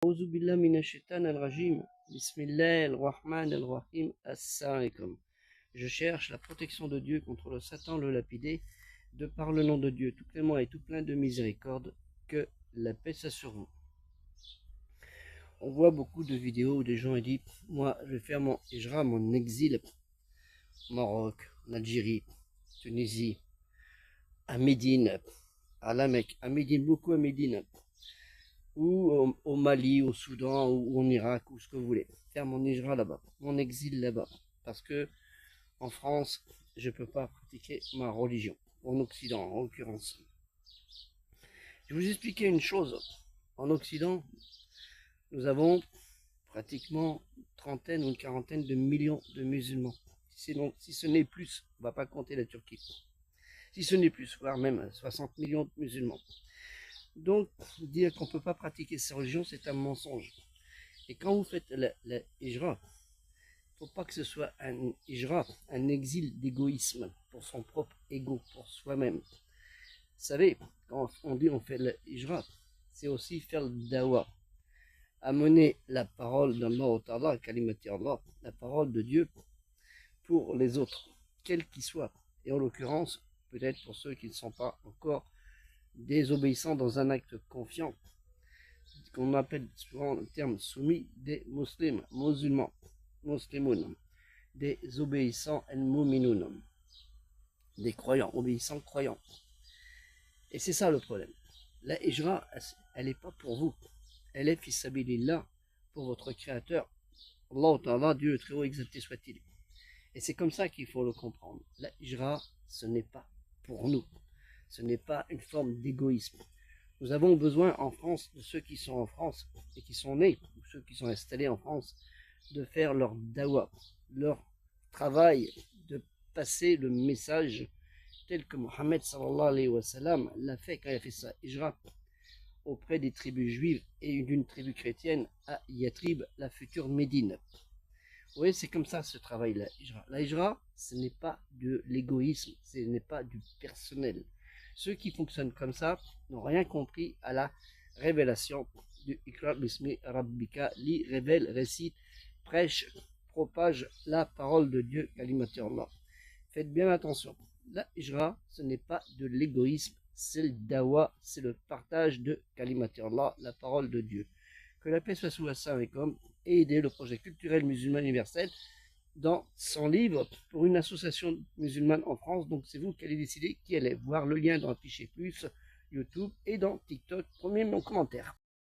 A'udhu billah minash shaitanir rajim. Bismillahir rahmanir rahim. Assalamu alaikum. Je cherche la protection de Dieu contre le Satan, le lapidé, de par le nom de Dieu, tout clément et tout plein de miséricorde, que la paix soit sur vous. On voit beaucoup de vidéos où des gens disent, moi je vais faire mon hijra, mon exil, au Maroc, en Algérie, Tunisie, à Médine, à la Mecque, à Médine, beaucoup à Médine, ou au Mali, au Soudan, ou en Irak, ou ce que vous voulez. Faire mon hijra là-bas, mon exil là-bas. Parce que en France, je ne peux pas pratiquer ma religion. En Occident, en l'occurrence. Je vais vous expliquer une chose. En Occident, nous avons pratiquement une trentaine ou une quarantaine de millions de musulmans. Si ce n'est plus, on ne va pas compter la Turquie. Si ce n'est plus, voire même 60 millions de musulmans. Donc, dire qu'on ne peut pas pratiquer ces religions, c'est un mensonge. Et quand vous faites la hijra, il ne faut pas que ce soit un hijra, un exil d'égoïsme pour son propre ego, pour soi-même. Vous savez, quand on dit on fait la hijra, c'est aussi faire le dawa. Amener la parole d'Allah, kalimati Allah, la parole de Dieu pour les autres, quels qu'ils soient. Et en l'occurrence, peut-être pour ceux qui ne sont pas encore désobéissants dans un acte confiant, qu'on appelle souvent le terme soumis, des musulmans, muslimoun, des obéissants al-muminoun, des croyants, obéissants croyants. Et c'est ça le problème. La hijra, elle n'est pas pour vous, elle est fi sabilillah, pour votre créateur, Allah Ta'ala, Dieu le très haut exalté soit-il. Et c'est comme ça qu'il faut le comprendre. La hijra, ce n'est pas pour nous, ce n'est pas une forme d'égoïsme. Nous avons besoin en France, de ceux qui sont en France et qui sont nés, ou ceux qui sont installés en France, de faire leur dawa, leur travail, de passer le message tel que Mohammed sallallahu alayhi wa sallam l'a fait quand il a fait sa hijra auprès des tribus juives et d'une tribu chrétienne à Yatrib, la future Médine. Vous voyez, c'est comme ça ce travail, la hijra. La hijra, ce n'est pas de l'égoïsme, ce n'est pas du personnel. Ceux qui fonctionnent comme ça n'ont rien compris à la révélation du Iqra bismi rabbika, lit, révèle, récite, prêche, propage la parole de Dieu, kalimati Allah. Faites bien attention. La hijra, ce n'est pas de l'égoïsme, c'est le dawa, c'est le partage de kalimati Allah, la parole de Dieu. Que la paix soit sous Assalamu et aider le projet culturel musulman universel dans son livre pour une association musulmane en France. Donc c'est vous qui allez décider qui allait voir le lien dans Afficher Plus, YouTube et dans TikTok. Premier mon commentaire.